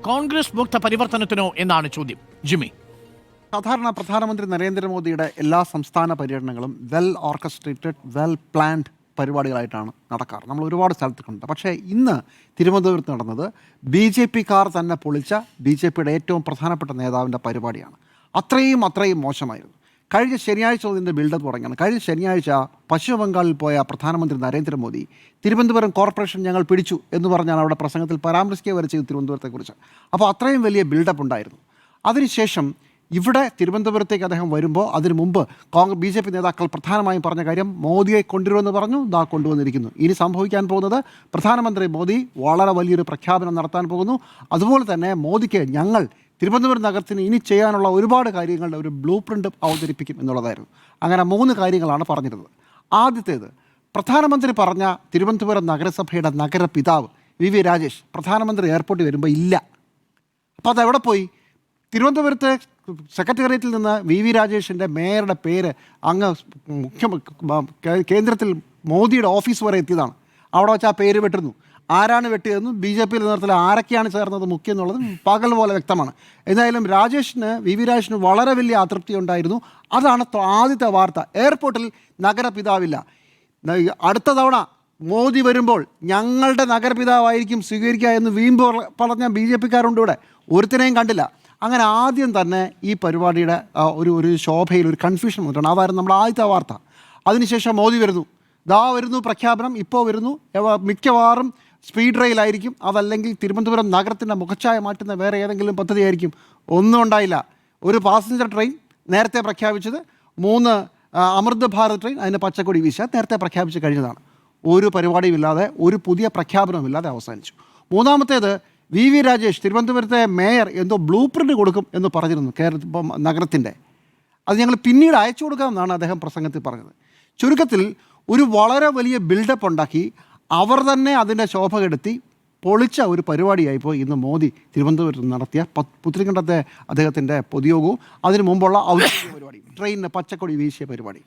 കോൺഗ്രസ് മുക്ത പരിവർത്തനത്തിനോ എന്നാണ് ചോദ്യം. ജിമ്മി, സാധാരണ പ്രധാനമന്ത്രി നരേന്ദ്രമോദിയുടെ എല്ലാ സംസ്ഥാന പര്യടനങ്ങളും വെൽ ഓർക്കസ്ട്രേറ്റഡ്, വെൽ പ്ലാൻഡ് പരിപാടികളായിട്ടാണ് നടക്കാറ്. നമ്മൾ ഒരുപാട് സ്ഥലത്ത് കണ്ടത്. പക്ഷേ ഇന്ന് തിരുവനന്തപുരത്ത് നടന്നത് BJP-ക്കാർ തന്നെ പൊളിച്ച BJP-യുടെ ഏറ്റവും പ്രധാനപ്പെട്ട നേതാവിൻ്റെ പരിപാടിയാണ്. അത്രയും മോശമായിരുന്നു. കഴിഞ്ഞ ശനിയാഴ്ച ഇതിൻ്റെ ബിൽഡപ്പ് തുടങ്ങിയാണ്. കഴിഞ്ഞ ശനിയാഴ്ച പശ്ചിമ ബംഗാളിൽ പോയ പ്രധാനമന്ത്രി നരേന്ദ്രമോദി തിരുവനന്തപുരം കോർപ്പറേഷൻ ഞങ്ങൾ പിടിച്ചു എന്ന് പറഞ്ഞാണ് അവിടെ പ്രസംഗത്തിൽ പരാമർശിക്കുക വരെ ചെയ്തു തിരുവനന്തപുരത്തെക്കുറിച്ച്. അപ്പോൾ അത്രയും വലിയ ബിൽഡപ്പ് ഉണ്ടായിരുന്നു. അതിനുശേഷം ഇവിടെ തിരുവനന്തപുരത്തേക്ക് അദ്ദേഹം വരുമ്പോൾ അതിനു മുമ്പ് BJP നേതാക്കൾ പ്രധാനമായും പറഞ്ഞ കാര്യം മോദിയെ കൊണ്ടുവരുമെന്ന് പറഞ്ഞു. ദാ കൊണ്ടുവന്നിരിക്കുന്നു. ഇനി സംഭവിക്കാൻ പോകുന്നത് പ്രധാനമന്ത്രി മോദി വളരെ വലിയൊരു പ്രഖ്യാപനം നടത്താൻ പോകുന്നു. അതുപോലെ തന്നെ മോദിക്ക് ഞങ്ങൾ തിരുവനന്തപുരം നഗരത്തിന് ഇനി ചെയ്യാനുള്ള ഒരുപാട് കാര്യങ്ങളുടെ ഒരു ബ്ലൂ പ്രിൻ്റ് അവതരിപ്പിക്കും എന്നുള്ളതായിരുന്നു. അങ്ങനെ 3 കാര്യങ്ങളാണ് പറഞ്ഞിരുന്നത്. ആദ്യത്തേത്, പ്രധാനമന്ത്രി പറഞ്ഞ തിരുവനന്തപുരം നഗരസഭയുടെ നഗരപിതാവ് VV രാജേഷ് പ്രധാനമന്ത്രി എയർപോർട്ടിൽ വരുമ്പോൾ ഇല്ല. അപ്പോൾ അതെവിടെ പോയി? തിരുവനന്തപുരത്തെ സെക്രട്ടേറിയറ്റിൽ നിന്ന് VV രാജേഷിൻ്റെ മേയറുടെ പേര് അങ്ങ് കേന്ദ്രത്തിൽ മോദിയുടെ ഓഫീസ് വരെ എത്തിയതാണ്. അവിടെ വെച്ച് ആ പേര് വെട്ടുന്നു. ആരാണ് വെട്ടിയതെന്നും BJP നേതൃത്വത്തിൽ ആരൊക്കെയാണ് ചേർന്നത് മുഖ്യം എന്നുള്ളതും പകൽ പോലെ വ്യക്തമാണ്. എന്തായാലും VV രാജേഷിന് വളരെ വലിയ അതൃപ്തി ഉണ്ടായിരുന്നു. അതാണ് ആദ്യത്തെ വാർത്ത. എയർപോർട്ടിൽ നഗരപിതാവില്ല. അടുത്ത തവണ മോദി വരുമ്പോൾ ഞങ്ങളുടെ നഗരപിതാവായിരിക്കും സ്വീകരിക്കുക എന്ന് വീമ്പ് പറഞ്ഞ BJP-ക്കാരുണ്ട് ഇവിടെ. ഒരുത്തിനെയും കണ്ടില്ല. അങ്ങനെ ആദ്യം തന്നെ ഈ പരിപാടിയുടെ ഒരു ശോഭയിൽ ഒരു കൺഫ്യൂഷൻ വന്നിട്ടുണ്ട്. അതായിരുന്നു നമ്മുടെ ആദ്യത്തെ വാർത്ത. അതിനുശേഷം മോദി വരുന്നു. വരുന്നു പ്രഖ്യാപനം. ഇപ്പോൾ വരുന്നു. മിക്കവാറും സ്പീഡ് റെയിലായിരിക്കും, അതല്ലെങ്കിൽ തിരുവനന്തപുരം നഗരത്തിൻ്റെ മുഖച്ഛായ മാറ്റുന്ന വേറെ ഏതെങ്കിലും പദ്ധതിയായിരിക്കും. ഒന്നും ഉണ്ടായില്ല. ഒരു പാസഞ്ചർ ട്രെയിൻ നേരത്തെ പ്രഖ്യാപിച്ചത്, 3 അമൃത് ഭാരത് ട്രെയിൻ അതിൻ്റെ പച്ചക്കൊടി വീശ നേരത്തെ പ്രഖ്യാപിച്ച് കഴിഞ്ഞതാണ്. ഒരു പരിപാടിയുമില്ലാതെ, ഒരു പുതിയ പ്രഖ്യാപനമില്ലാതെ അവസാനിച്ചു. മൂന്നാമത്തേത്, VV രാജേഷ് തിരുവനന്തപുരത്തെ മേയർ എന്തോ ബ്ലൂ പ്രിൻ്റ് കൊടുക്കും എന്ന് പറഞ്ഞിരുന്നു നഗരത്തിൻ്റെ. അത് ഞങ്ങൾ പിന്നീട് അയച്ചു കൊടുക്കാമെന്നാണ് അദ്ദേഹം പ്രസംഗത്തിൽ പറഞ്ഞത്. ചുരുക്കത്തിൽ ഒരു വളരെ വലിയ ബിൽഡപ്പ് ഉണ്ടാക്കി അവർ തന്നെ അതിൻ്റെ ശോഭ കെടുത്തി പൊളിച്ച ഒരു പരിപാടിയായിപ്പോൾ ഇന്ന് മോദി തിരുവനന്തപുരത്ത് നടത്തിയ പുത്തരിക്കണ്ടത്തെ അദ്ദേഹത്തിൻ്റെ പൊതുയോഗവും അതിനു മുമ്പുള്ള ഔദ്യോഗിക പരിപാടി, ട്രെയിനിന് പച്ചക്കൊടി വീശിയ പരിപാടി.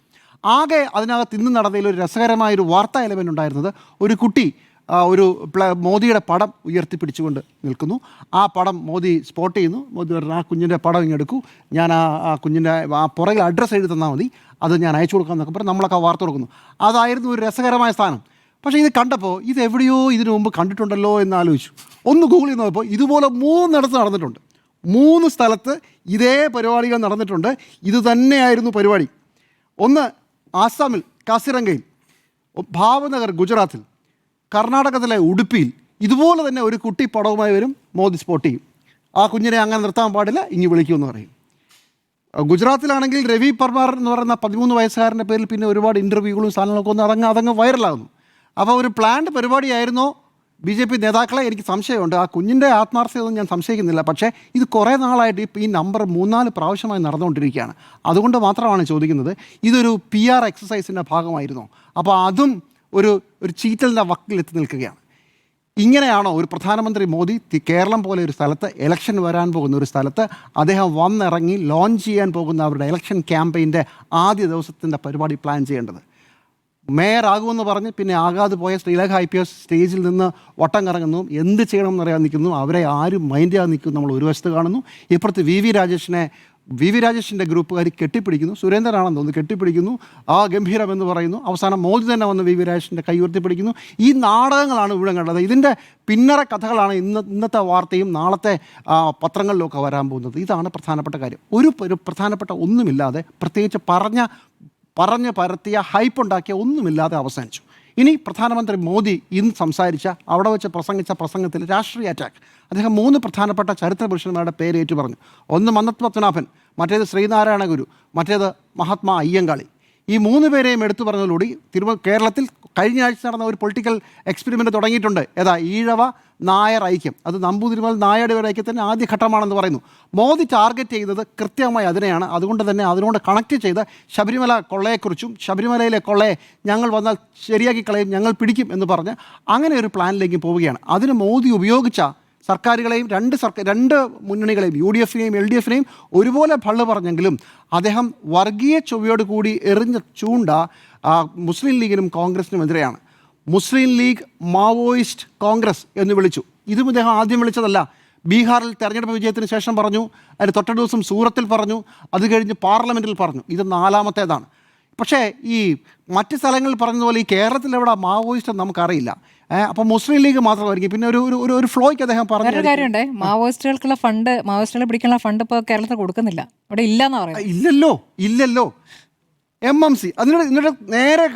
ആകെ അതിനകത്ത് ഇന്ന് നടന്നതിൽ ഒരു രസകരമായൊരു വാർത്താ എലമെൻ്റ് ഉണ്ടായിരുന്നത്, ഒരു കുട്ടി മോദിയുടെ പടം ഉയർത്തിപ്പിടിച്ചുകൊണ്ട് നിൽക്കുന്നു. ആ പടം മോദി സ്പോട്ട് ചെയ്യുന്നു. മോദി പറഞ്ഞു, ആ കുഞ്ഞിൻ്റെ പടം ഇങ്ങെടുക്കൂ, ഞാൻ ആ കുഞ്ഞിൻ്റെ പുറകിൽ അഡ്രസ്സ് എഴുതി തന്നാൽ മതി, അത് ഞാൻ അയച്ചു കൊടുക്കാമെന്നൊക്കെ പറഞ്ഞ് നമ്മളൊക്കെ വാർത്ത കൊടുക്കുന്നു. അതായിരുന്നു ഒരു രസകരമായ സ്ഥാനം. പക്ഷേ ഇത് കണ്ടപ്പോൾ ഇത് എവിടെയോ ഇതിനു മുമ്പ് കണ്ടിട്ടുണ്ടല്ലോ എന്ന് ആലോചിച്ചു. ഒന്ന് ഗൂഗിൾ ചെയ്ത് നോക്കുമ്പോൾ ഇതുപോലെ 3 നടന്നിട്ടുണ്ട്. 3 സ്ഥലത്ത് ഇതേ പരിപാടികൾ നടന്നിട്ടുണ്ട്. ഇത് തന്നെയായിരുന്നു പരിപാടി. ഒന്ന് ആസാമിൽ കാസിരംഗയിൽ, ഭാവനഗർ ഗുജറാത്തിൽ, കർണാടകത്തിലെ ഉടുപ്പിയിൽ ഇതുപോലെ തന്നെ ഒരു കുട്ടി പടവുമായി വരും. മോദി സ്പോട്ട് ചെയ്യും. ആ കുഞ്ഞിനെ അങ്ങനെ നിർത്താൻ പാടില്ല, ഇങ്ങ് വിളിക്കുമെന്ന് പറയും. ഗുജറാത്തിലാണെങ്കിൽ രവി പർമാർ എന്ന് പറയുന്ന 13 വയസ്സുകാരൻ്റെ പേരിൽ പിന്നെ ഒരുപാട് ഇൻ്റർവ്യൂകളും സാധനങ്ങളൊക്കെ ഒന്ന് അതങ്ങ് വൈറലാകുന്നു. അപ്പോൾ ഒരു പ്ലാൻഡ് പരിപാടിയായിരുന്നോ BJP നേതാക്കളെ? എനിക്ക് സംശയമുണ്ട്. ആ കുഞ്ഞിൻ്റെ ആത്മാർത്ഥതയൊന്നും ഞാൻ സംശയിക്കുന്നില്ല. പക്ഷേ ഇത് കുറേ നാളായിട്ട് ഇപ്പോൾ ഈ നമ്പർ 3-4 പ്രാവശ്യമായി നടന്നുകൊണ്ടിരിക്കുകയാണ്. അതുകൊണ്ട് മാത്രമാണ് ചോദിക്കുന്നത്, ഇതൊരു PR എക്സസൈസിൻ്റെ ഭാഗമായിരുന്നോ? അപ്പോൾ അതും ഒരു ചീറ്റലിൻ്റെ വക്കിലെത്തി നിൽക്കുകയാണ്. ഇങ്ങനെയാണോ ഒരു പ്രധാനമന്ത്രി മോദി കേരളം പോലെ ഒരു സ്ഥലത്ത്, ഇലക്ഷൻ വരാൻ പോകുന്ന ഒരു സ്ഥലത്ത് അദ്ദേഹം വന്നിറങ്ങി ലോഞ്ച് ചെയ്യാൻ പോകുന്ന അവരുടെ ഇലക്ഷൻ ക്യാമ്പയിൻ്റെ ആദ്യ ദിവസത്തിൻ്റെ പരിപാടി പ്ലാൻ ചെയ്യേണ്ടത്? മേയർ ആകുമെന്ന് പറഞ്ഞ് പിന്നെ ആകാതെ പോയ ശ്രീലേഖ IPS സ്റ്റേജിൽ നിന്ന് വട്ടം കറങ്ങുന്നു. എന്ത് ചെയ്യണമെന്ന് അറിയാൻ നിൽക്കുന്നു. അവരെ ആരും മൈൻഡ് ചെയ്യാൻ നിൽക്കുന്നു. നമ്മൾ ഒരു വശത്ത് കാണുന്നു. ഇപ്പുറത്ത് VV രാജേഷിൻ്റെ ഗ്രൂപ്പുകാർ കെട്ടിപ്പിടിക്കുന്നു. സുരേന്ദ്രനാണെന്ന് തോന്നുന്നു, കെട്ടിപ്പിടിക്കുന്നു. ഗംഭീരം എന്ന് പറയുന്നു. അവസാനം മോദി തന്നെ വന്ന് VV രാജേഷിൻ്റെ കൈ ഉയർത്തിപ്പിടിക്കുന്നു. ഈ നാടകങ്ങളാണ് ഇവിടെ കണ്ടത്. ഇതിൻ്റെ പിന്നറ കഥകളാണ് ഇന്നത്തെ വാർത്തയും നാളത്തെ പത്രങ്ങളിലൊക്കെ വരാൻ പോകുന്നത്. ഇതാണ് പ്രധാനപ്പെട്ട കാര്യം. ഒരു പ്രധാനപ്പെട്ട ഒന്നുമില്ലാതെ, പ്രത്യേകിച്ച് പറഞ്ഞ് പരത്തിയ ഹൈപ്പ് ഉണ്ടാക്കിയ ഒന്നുമില്ലാതെ അവസാനിച്ചു. ഇനി പ്രധാനമന്ത്രി മോദി ഇന്ന് സംസാരിച്ച, അവിടെ വെച്ച് പ്രസംഗിച്ച പ്രസംഗത്തിൽ രാഷ്ട്രീയ അറ്റാക്ക്. അദ്ദേഹം 3 പ്രധാനപ്പെട്ട ചരിത്ര പുരുഷന്മാരുടെ പേര് ഏറ്റു പറഞ്ഞു. ഒന്ന് മന്നത്ത് പത്മനാഭൻ, മറ്റേത് ശ്രീനാരായണ ഗുരു, മറ്റേത് മഹാത്മാ അയ്യങ്കാളി. ഈ 3 പേരെയും എടുത്തു പറഞ്ഞതോടുകൂടി കേരളത്തിൽ കഴിഞ്ഞ ആഴ്ച നടന്ന ഒരു പൊളിറ്റിക്കൽ എക്സ്പെരിമെൻ്റ് തുടങ്ങിയിട്ടുണ്ട്. ഈഴവ നായർ ഐക്യം. അത് നമ്പൂതിരിമൽ നായരുടെ ഐക്യത്തിൻ്റെ ആദ്യഘട്ടമാണെന്ന് പറയുന്നു. മോദി ടാർഗറ്റ് ചെയ്തത് കൃത്യമായി അതിനെയാണ്. അതുകൊണ്ട് തന്നെ അതിനോട് കണക്ട് ചെയ്ത് ശബരിമല കൊള്ളയെക്കുറിച്ചും, ശബരിമലയിലെ കൊള്ളയെ ഞങ്ങൾ വന്നാൽ ശരിയാക്കി കളയും, ഞങ്ങൾ പിടിക്കും എന്ന് പറഞ്ഞ് അങ്ങനെ ഒരു പ്ലാനിലേക്ക് പോവുകയാണ്. അതിന് മോദി ഉപയോഗിച്ച സർക്കാരുകളെയും രണ്ട് മുന്നണികളെയും, UDF-നെയും LDF-നെയും ഒരുപോലെ ഭള്ളു പറഞ്ഞെങ്കിലും അദ്ദേഹം വർഗീയ ചൊവ്വയോട് കൂടി എറിഞ്ഞ ചൂണ്ട മുസ്ലിം ലീഗിനും കോൺഗ്രസിനും എതിരെയാണ്. മുസ്ലിം ലീഗ് മാവോയിസ്റ്റ് കോൺഗ്രസ് എന്ന് വിളിച്ചു. ഇതും ഇദ്ദേഹം ആദ്യം വിളിച്ചതല്ല. ബീഹാറിൽ തെരഞ്ഞെടുപ്പ് വിജയത്തിന് ശേഷം പറഞ്ഞു, അതിന് തൊട്ട ദിവസം സൂറത്തിൽ പറഞ്ഞു, അത് കഴിഞ്ഞ് പാർലമെൻറ്റിൽ പറഞ്ഞു. ഇത് 4ാമത്തേതാണ്. പക്ഷേ ഈ മറ്റ് സ്ഥലങ്ങളിൽ പറഞ്ഞതുപോലെ ഈ കേരളത്തിൽ എവിടെ മാവോയിസ്റ്റ് നമുക്കറിയില്ല. അപ്പോൾ മുസ്ലിം ലീഗ് മാത്രമായിരിക്കും. പിന്നെ ഒരു ഫ്ലോയ്ക്ക് അദ്ദേഹം പറഞ്ഞു കാര്യമുണ്ട്, മാവോയിസ്റ്റുകൾക്കുള്ള ഫണ്ട്, മാവോയിസ്റ്റുകളെ പിടിക്കാനുള്ള ഫണ്ട് ഇപ്പോൾ കേരളത്തിൽ കൊടുക്കുന്നില്ല, അവിടെ ഇല്ലെന്നാ പറയുന്നത്. ഇല്ലല്ലോ MMC എന്നിട്ട് നേരെ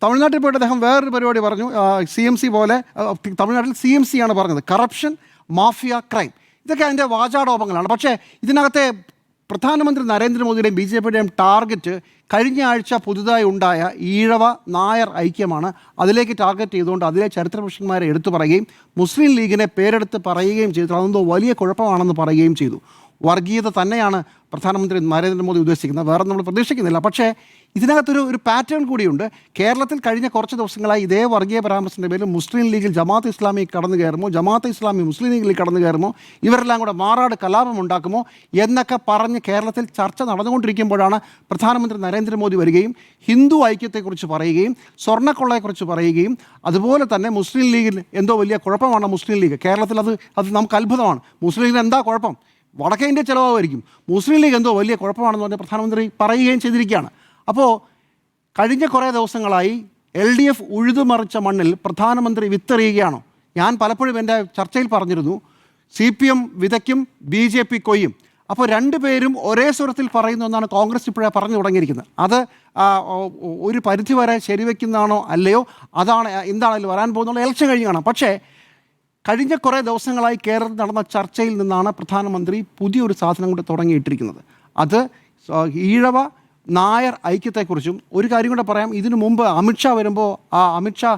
തമിഴ്നാട്ടിൽ പോയിട്ട് അദ്ദേഹം വേറൊരു പരിപാടി പറഞ്ഞു. CMC പോലെ തമിഴ്നാട്ടിൽ CMC ആണ് പറഞ്ഞത്, കറപ്ഷൻ, മാഫിയ, ക്രൈം. ഇതൊക്കെ അതിൻ്റെ വാചാടോപങ്ങളാണ്. പക്ഷേ ഇതിനകത്തെ പ്രധാനമന്ത്രി നരേന്ദ്രമോദിയുടെയും BJPയുടെയും ടാർഗറ്റ് കഴിഞ്ഞ ആഴ്ച പുതുതായി ഉണ്ടായ ഈഴവ നായർ ഐക്യമാണ്. അതിലേക്ക് ടാർഗറ്റ് ചെയ്തുകൊണ്ട് അതിലെ ചരിത്രപുരുഷന്മാരെ എടുത്തു പറയുകയും മുസ്ലിം ലീഗിനെ പേരെടുത്ത് പറയുകയും ചെയ്തു. അതെന്തോ വലിയ കുഴപ്പമാണെന്ന് പറയുകയും ചെയ്തു. വർഗീയത തന്നെയാണ് പ്രധാനമന്ത്രി നരേന്ദ്രമോദി ഉദ്ദേശിക്കുന്നത്, വേറെ നമ്മൾ പ്രതീക്ഷിക്കുന്നില്ല. പക്ഷേ ഇതിനകത്തൊരു പാറ്റേൺ കൂടിയുണ്ട്. കേരളത്തിൽ കഴിഞ്ഞ കുറച്ച് ദിവസങ്ങളായി ഇതേ വർഗീയ പരാമർശത്തിൻ്റെ പേരിൽ മുസ്ലിം ലീഗിൽ ജമാഅത്ത് ഇസ്ലാമി കടന്നു കയറുമോ, ജമാഅത്ത് ഇസ്ലാമി മുസ്ലിം ലീഗിൽ കടന്നു കയറുമോ, ഇവരെല്ലാം കൂടെ മാറാട് കലാപം ഉണ്ടാക്കുമോ എന്നൊക്കെ പറഞ്ഞ് കേരളത്തിൽ ചർച്ച നടന്നുകൊണ്ടിരിക്കുമ്പോഴാണ് പ്രധാനമന്ത്രി നരേന്ദ്രമോദി വരികയും ഹിന്ദു ഐക്യത്തെക്കുറിച്ച് പറയുകയും സ്വർണ്ണക്കൊള്ളയെക്കുറിച്ച് പറയുകയും അതുപോലെ തന്നെ മുസ്ലിം ലീഗിൽ എന്തോ വലിയ കുഴപ്പമാണ് മുസ്ലിം ലീഗ്. കേരളത്തിൽ അത് നമുക്ക് അത്ഭുതമാണ്. മുസ്ലിം ലീഗിന് എന്താ കുഴപ്പം? വടക്കേ ഇന്ത്യ ചിലവായിരിക്കും. മുസ്ലിം ലീഗ് എന്തോ വലിയ കുഴപ്പമാണെന്ന് പറഞ്ഞ് പ്രധാനമന്ത്രി പറയുകയും ചെയ്തിരിക്കുകയാണ്. അപ്പോൾ കഴിഞ്ഞ കുറേ ദിവസങ്ങളായി LDF ഉഴുതുമറിച്ച മണ്ണിൽ പ്രധാനമന്ത്രി വിത്തെറിയുകയാണോ? ഞാൻ പലപ്പോഴും എൻ്റെ ചർച്ചയിൽ പറഞ്ഞിരുന്നു, CPM വിതയ്ക്കും BJP കൊയ്യും. അപ്പോൾ രണ്ടുപേരും ഒരേ സ്വരത്തിൽ പറയുന്ന ഒന്നാണ് കോൺഗ്രസ് ഇപ്പോഴേ പറഞ്ഞു തുടങ്ങിയിരിക്കുന്നത്. അത് ഒരു പരിധിവരെ ശരിവെക്കുന്നതാണോ അല്ലയോ, അതാണ് എന്താണെങ്കിലും വരാൻ പോകുന്നുള്ള ഇലക്ഷൻ കഴിഞ്ഞ് കാണാം. പക്ഷേ കഴിഞ്ഞ കുറേ ദിവസങ്ങളായി കേരളത്തിൽ നടന്ന ചർച്ചയിൽ നിന്നാണ് പ്രധാനമന്ത്രി പുതിയൊരു സാധനം കൂടെ തുടങ്ങിയിട്ടിരിക്കുന്നത്. അത് ഈഴവ നായർ ഐക്യത്തെക്കുറിച്ചും ഒരു കാര്യം കൂടെ പറയാം. ഇതിനു മുമ്പ് അമിത്ഷാ വരുമ്പോൾ അമിത്ഷാ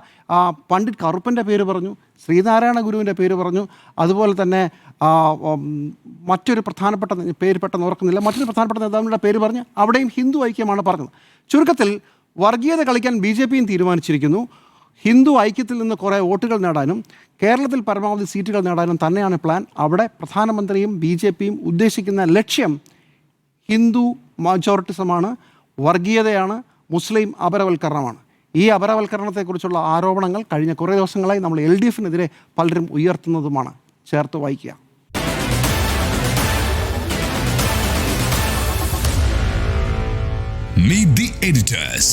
പണ്ഡിറ്റ് കറുപ്പൻ്റെ പേര് പറഞ്ഞു, ശ്രീനാരായണ ഗുരുവിൻ്റെ പേര് പറഞ്ഞു, അതുപോലെ തന്നെ മറ്റൊരു പ്രധാനപ്പെട്ട പേര് പെട്ടെന്ന് ഓർക്കുന്നില്ല, മറ്റൊരു പ്രധാനപ്പെട്ട നേതാവിൻ്റെ പേര് പറഞ്ഞ് അവിടെയും ഹിന്ദു ഐക്യമാണ് പറഞ്ഞത്. ചുരുക്കത്തിൽ വർഗീയത കളിക്കാൻ BJPയും തീരുമാനിച്ചിരിക്കുന്നു. ഹിന്ദു ഐക്യത്തിൽ നിന്ന് കുറേ വോട്ടുകൾ നേടാനും കേരളത്തിൽ പരമാവധി സീറ്റുകൾ നേടാനും തന്നെയാണ് പ്ലാൻ. അവിടെ പ്രധാനമന്ത്രിയും BJPയും ഉദ്ദേശിക്കുന്ന ലക്ഷ്യം ഹിന്ദു മജോറിറ്റിസമാണ്, വർഗീയതയാണ്, മുസ്ലിം അപരവൽക്കരണമാണ്. ഈ അപരവൽക്കരണത്തെക്കുറിച്ചുള്ള ആരോപണങ്ങൾ കഴിഞ്ഞ കുറേ ദിവസങ്ങളായി നമ്മൾ LDFനെതിരെ പലരും ഉയർത്തുന്നതുമാണ്. ചേർത്ത് വായിക്കുക. Meet the editors.